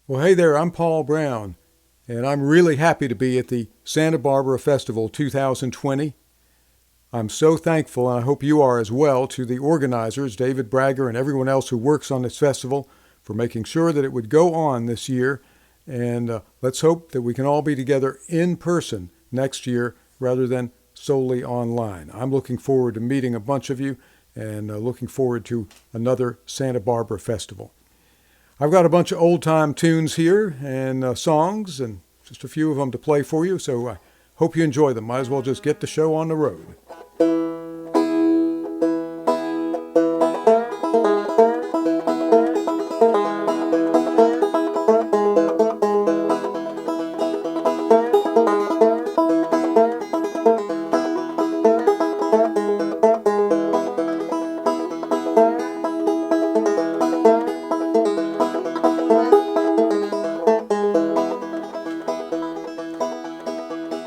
Well, hey there, I'm Paul Brown, and I'm really happy to be at the Santa Barbara Festival 2020. I'm so thankful, and I hope you are as well, to the organizers, David Bragger and everyone else who works on this festival, for making sure that it would go on this year. And let's hope that we can all be together in person next year rather than solely online. I'm looking forward to meeting a bunch of you and looking forward to another Santa Barbara Festival. I've got a bunch of old-time tunes here and songs and just a few of them to play for you, so I hope you enjoy them. Might as well just get the show on the road.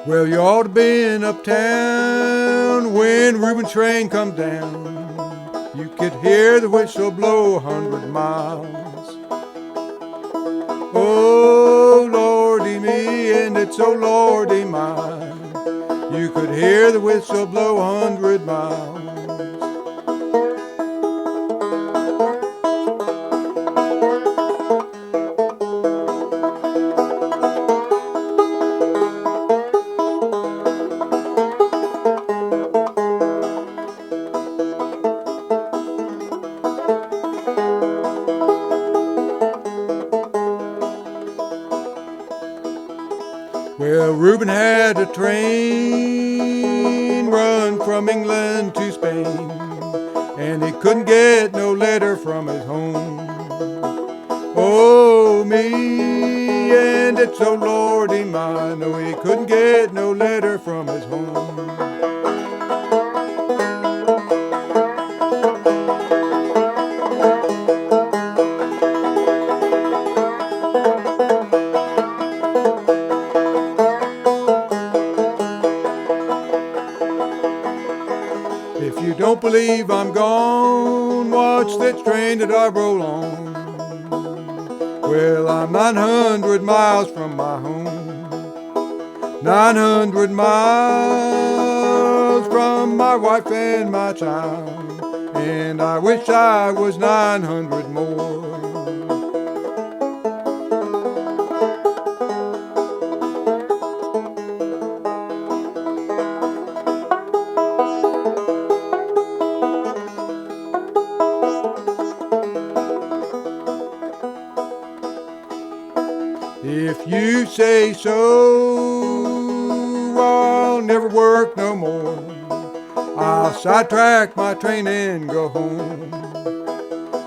Well, you ought to been uptown when Reuben's train come down. You could hear the whistle blow 100 miles. Oh, Lordy me, and it's oh, Lordy mine. You could hear the whistle blow 100 miles. Well, Reuben had a train run from England to Spain, and he couldn't get no letter from his home. Oh, me, and it's oh, Lordy mine. No, he couldn't get no letter from his home. If you don't believe I'm gone, watch that train that I roll on. Well, I'm 900 miles from my home, 900 miles from my wife and my child, and I wish I was 900 more. If you say so, I'll never work no more. I'll sidetrack my train and go home.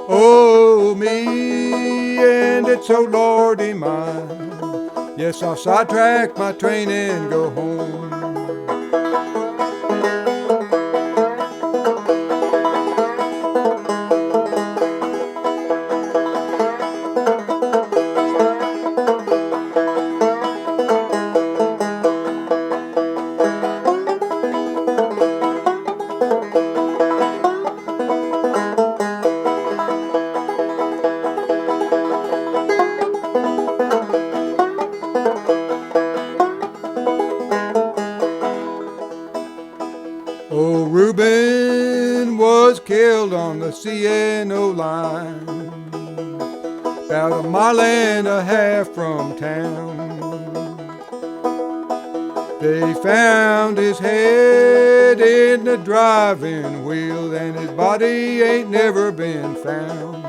Oh, me, and it's so Lordy mine. Yes, I'll sidetrack my train and go home. Oh, Reuben was killed on the CNO line, about a mile and a half from town. They found his head in the driving wheel, and his body ain't never been found.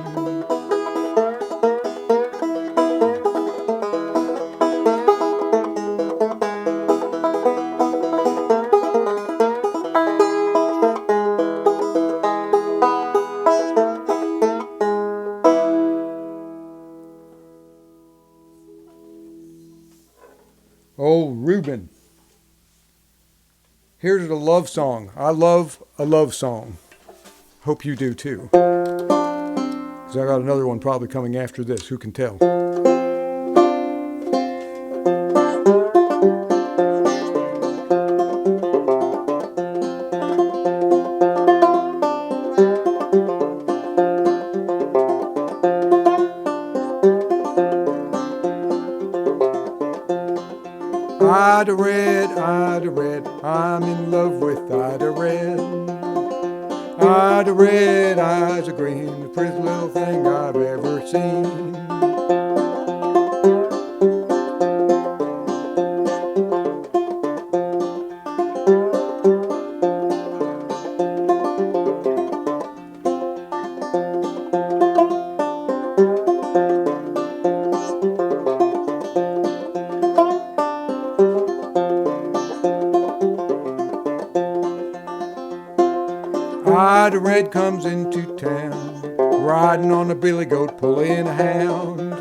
Oh, Reuben. Here's a love song. I love a love song. Hope you do too. Because I got another one probably coming after this. Who can tell? Ida Red, I'm in love with Ida Red. Ida Red, eyes are green, the prettiest little thing I've ever seen. Ida Red comes into town, riding on a billy goat, pulling a hound.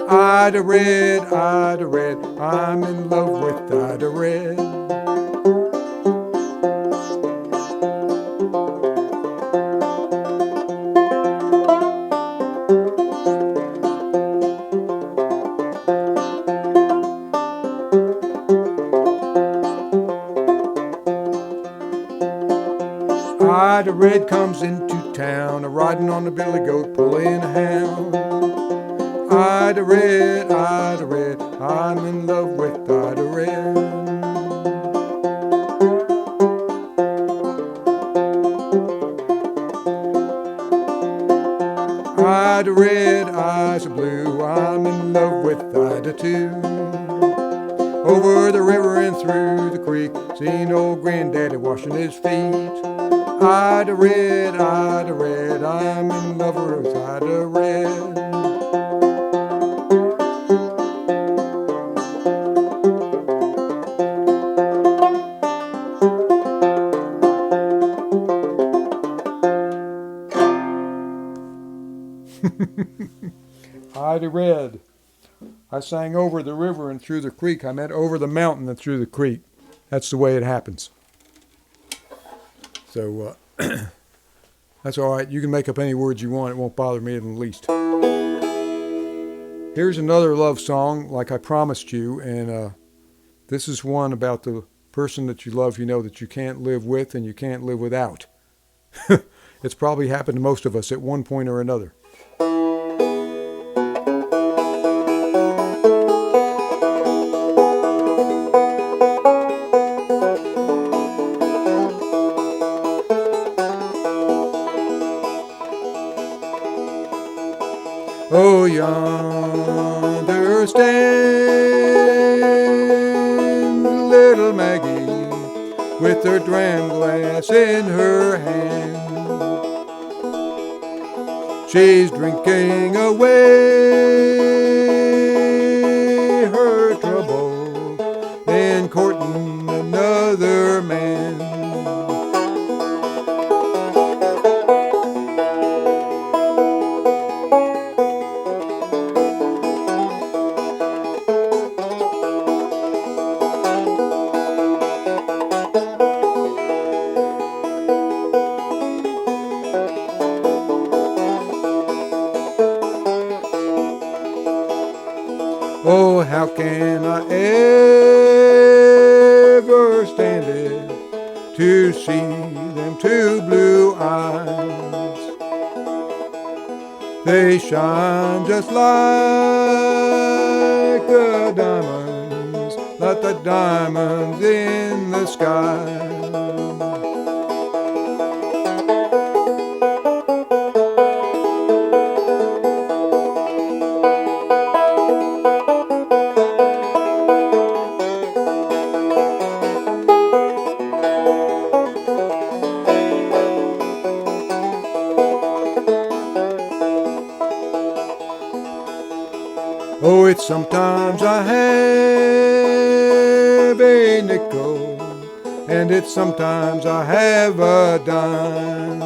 Ida Red, I'm in love with Ida Red. Ida Red comes into town, riding on a billy goat, pulling a hound. Ida Red, I'm in love with Ida Red. Ida Red, eyes are blue, I'm in love with Ida too. Over the river and through the creek, seen old granddaddy washing his feet. Ida Red, I'm in love with Ida Red. Ida Red. I sang over the river and through the creek. I meant over the mountain and through the creek. That's the way it happens. So that's all right. You can make up any words you want. It won't bother me in the least. Here's another love song, like I promised you, and this is one about the person that you love, you know, that you can't live with and you can't live without. It's probably happened to most of us at one point or another. Oh, yonder stands little Maggie with her dram glass in her hand. She's drinking away her trouble and courting another man. Oh, how can I ever stand it to see them two blue eyes? They shine just like the diamonds in the sky. Oh, it's sometimes I have a nickel, and it's sometimes I have a dime.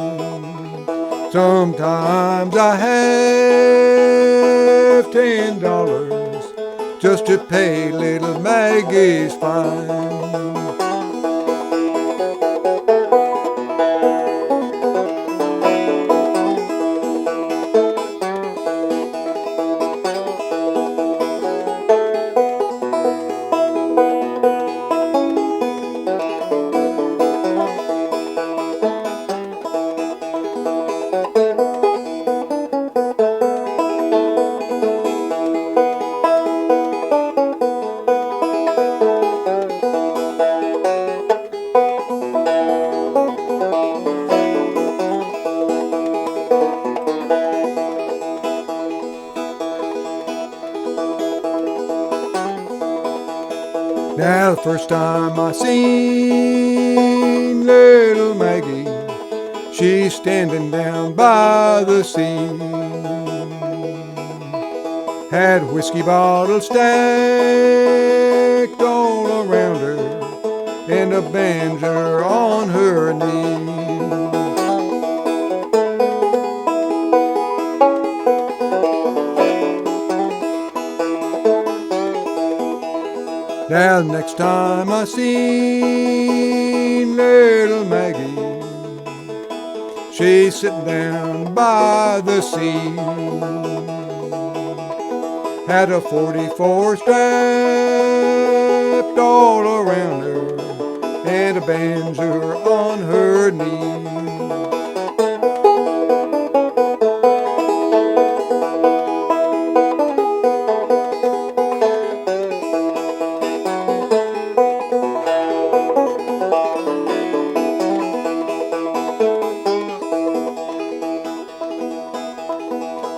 Sometimes I have $10 just to pay little Maggie's fine. Now the first time I seen little Maggie, she's standing down by the sea. Had whiskey bottles stacked all around her, and a banjo on her knee. Now the next time I seen little Maggie, she's sitting down by the sea. Had a 44 strapped all around her, and a banjo on her knee.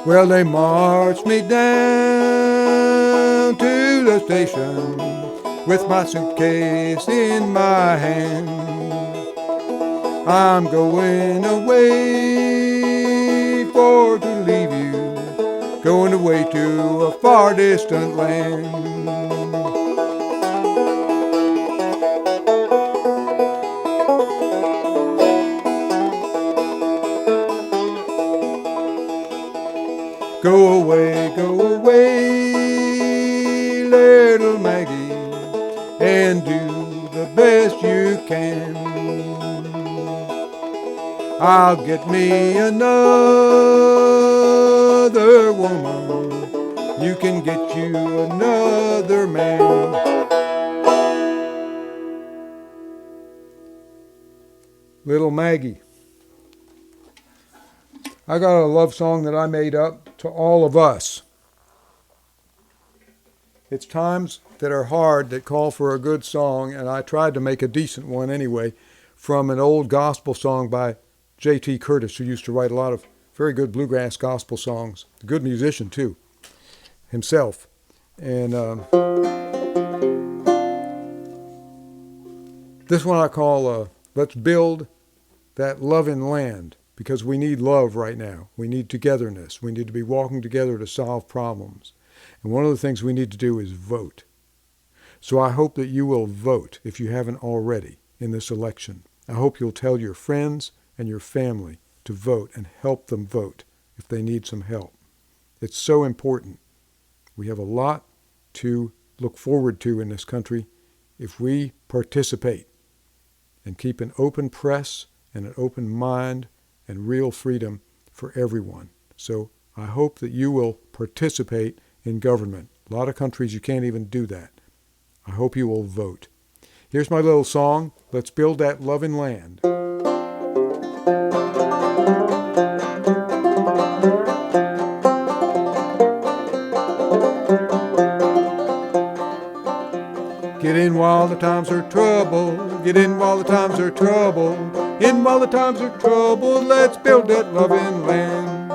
Well, they marched me down to the station with my suitcase in my hand. I'm going away for to leave you, going away to a far distant land. Go away, little Maggie, and do the best you can. I'll get me another woman, you can get you another man. Little Maggie. I got a love song that I made up to all of us. It's times that are hard that call for a good song, and I tried to make a decent one anyway, from an old gospel song by J.T. Curtis, who used to write a lot of very good bluegrass gospel songs. A good musician, too, himself. And this one I call Let's Build That Lovin' Land, because we need love right now. We need togetherness. We need to be walking together to solve problems. And one of the things we need to do is vote. So I hope that you will vote, if you haven't already, in this election. I hope you'll tell your friends and your family to vote and help them vote if they need some help. It's so important. We have a lot to look forward to in this country if we participate and keep an open press and an open mind and real freedom for everyone. So I hope that you will participate in government. A lot of countries you can't even do that. I hope you will vote. Here's my little song, Let's Build That Lovin' Land. Get in while the times are trouble, get in while the times are trouble, in while the times are trouble, let's build that loving land.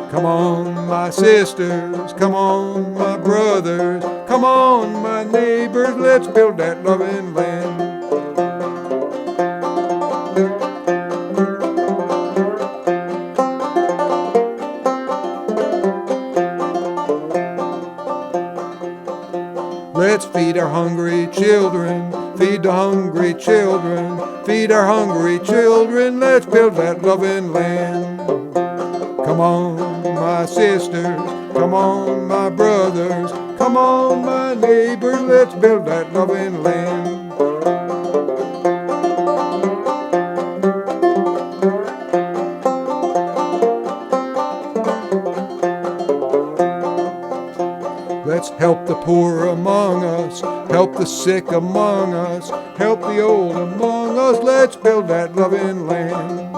Come on, my sisters, come on, my brothers, come on, my neighbors, let's build that loving land. Let's feed our hungry children, feed the hungry children, feed our hungry children, let's build that loving land. Come on, my sisters, come on, my brothers, come on, my neighbors, let's build that loving land. Let's help the poor among us, help the sick among us, help the old among us, let's build that loving land.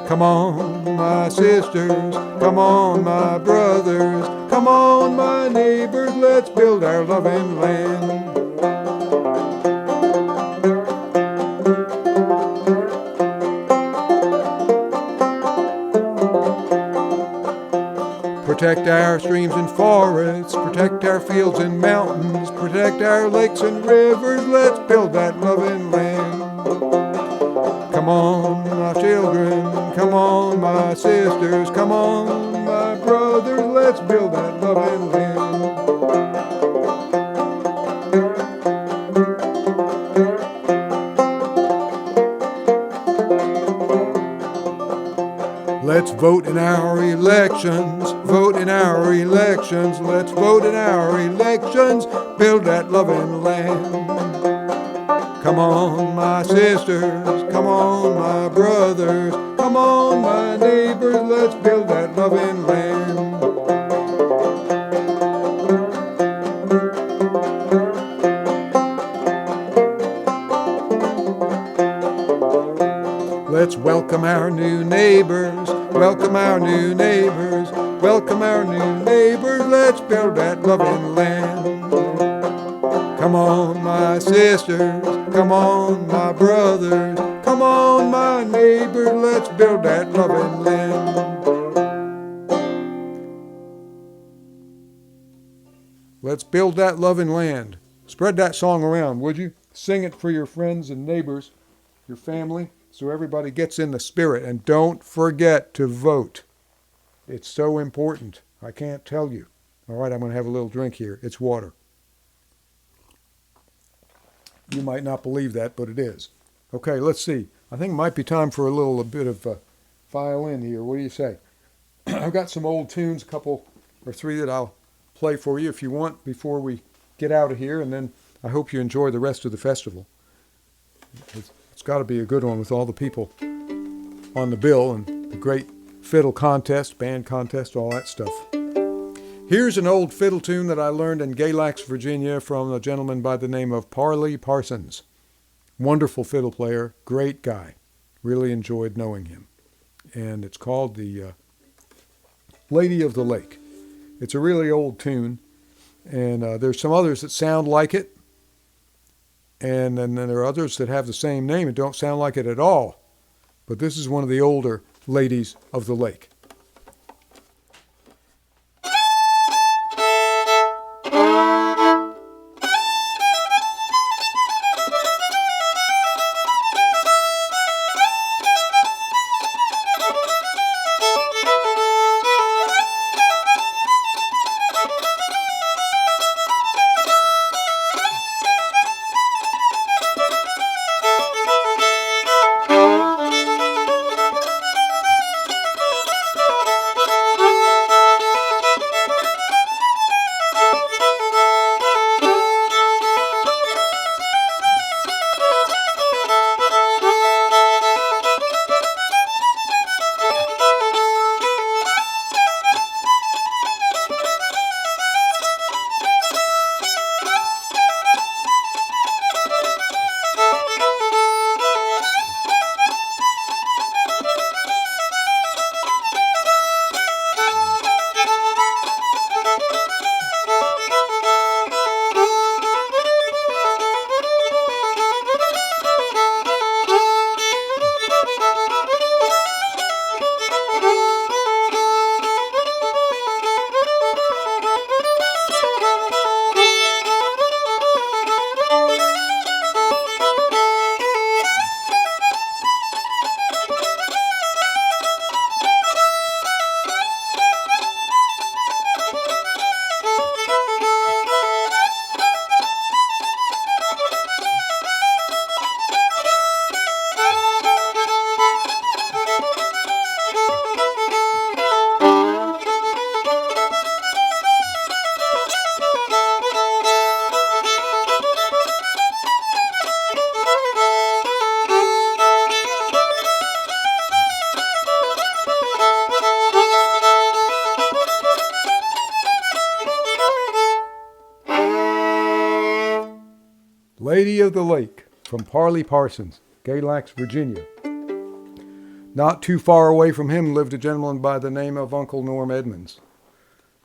Come on, my sisters, come on, my brothers, come on, my neighbors, let's build our loving land. Protect our streams and forests, protect our fields and mountains, protect our lakes and rivers. Let's build that loving land. Come on, my children, come on, my sisters, come on, my brothers, let's build that loving land. Let's vote in our elections, vote in our elections, let's vote in our elections, build that loving land. Come on, my sisters, come on, my brothers, come on, my neighbors, let's build that loving land. Let's welcome our new neighbors, welcome our new neighbors, welcome our new neighbors, let's build that loving land. Come on, my sisters, come on, my brothers, come on, my neighbors, let's build that loving land. Let's build that loving land. Spread that song around, would you? Sing it for your friends and neighbors, your family, so everybody gets in the spirit. And don't forget to vote. It's so important. I can't tell you. All right, I'm going to have a little drink here. It's water. You might not believe that, but it is. Okay, let's see. I think it might be time for a bit of violin here. What do you say? I've got some old tunes, a couple or three that I'll play for you if you want before we get out of here, and then I hope you enjoy the rest of the festival. It's got to be a good one with all the people on the bill and the great fiddle contest, band contest, all that stuff. Here's an old fiddle tune that I learned in Galax, Virginia from a gentleman by the name of Parley Parsons. Wonderful fiddle player, great guy. Really enjoyed knowing him. And it's called the Lady of the Lake. It's a really old tune, and there's some others that sound like it, and then there are others that have the same name and don't sound like it at all. But this is one of the older Ladies of the Lake. Lady of the Lake from Parley Parsons, Galax, Virginia. Not too far away from him lived a gentleman by the name of Uncle Norm Edmonds.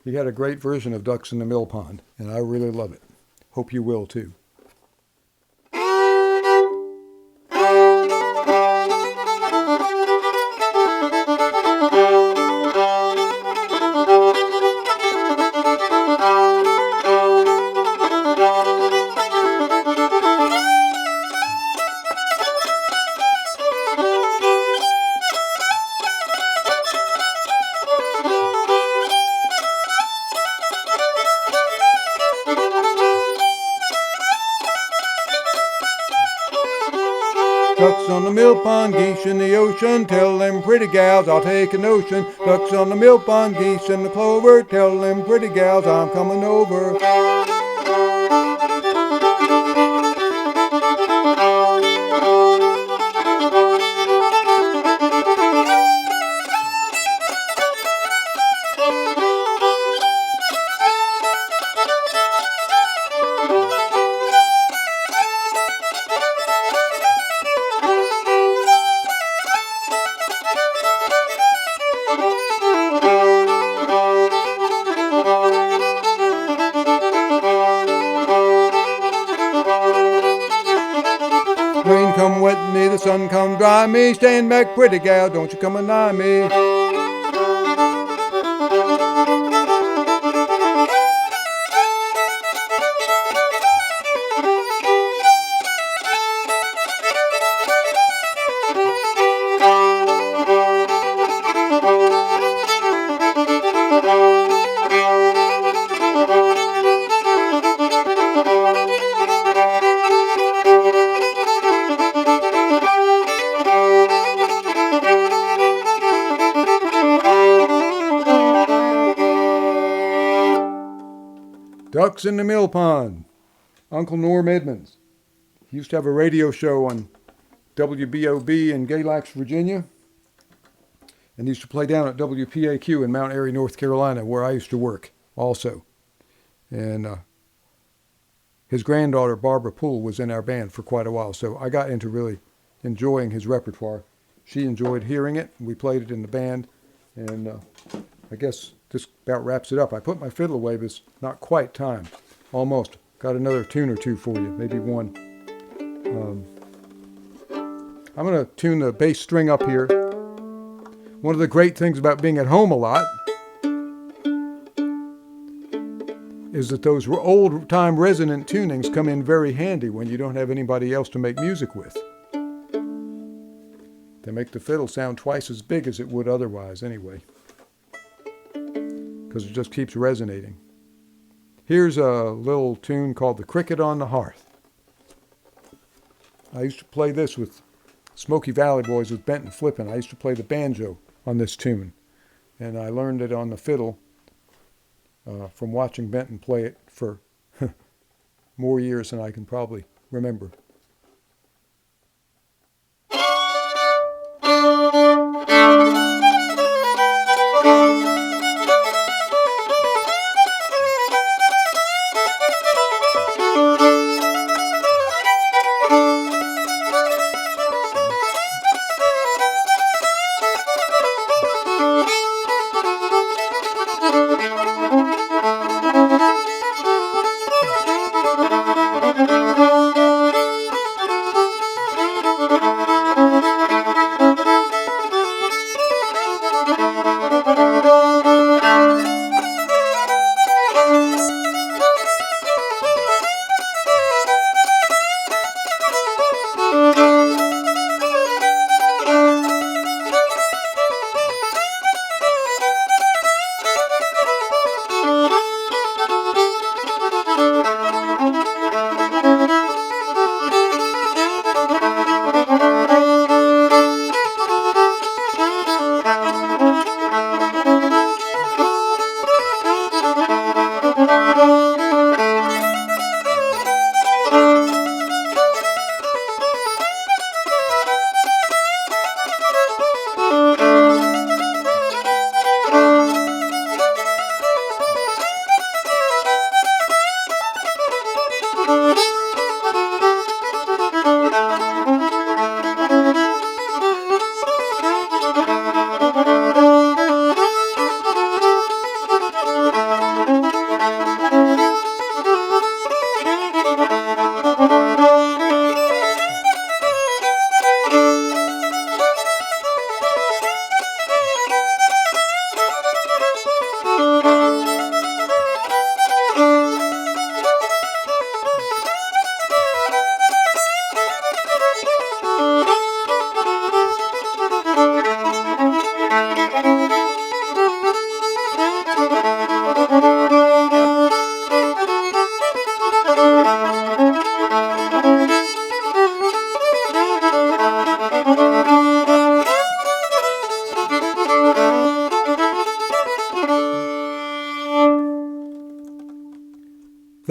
He had a great version of Ducks in the Mill Pond, and I really love it. Hope you will too. Ducks on the mill pond, geese in the ocean, tell them pretty gals I'll take a notion. Ducks on the mill pond, geese in the clover, tell them pretty gals I'm coming over. Rain come wet me, the sun come dry me. Stand back, pretty gal, don't you come anigh me. Ducks in the Mill Pond. Uncle Norm Edmonds. He used to have a radio show on WBOB in Galax, Virginia. And he used to play down at WPAQ in Mount Airy, North Carolina, where I used to work also. And his granddaughter, Barbara Poole, was in our band for quite a while. So I got into really enjoying his repertoire. She enjoyed hearing it. We played it in the band. And I guess this about wraps it up. I put my fiddle away, but it's not quite time. Almost. Got another tune or two for you, maybe one. I'm going to tune the bass string up here. One of the great things about being at home a lot is that those old-time resonant tunings come in very handy when you don't have anybody else to make music with. They make the fiddle sound twice as big as it would otherwise anyway, because it just keeps resonating. Here's a little tune called The Cricket on the Hearth. I used to play this with Smoky Valley Boys with Benton Flippin. I used to play the banjo on this tune, and I learned it on the fiddle from watching Benton play it for more years than I can probably remember.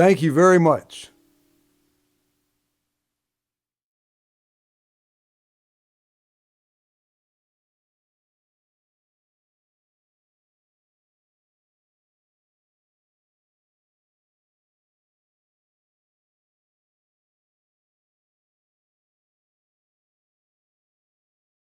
Thank you very much.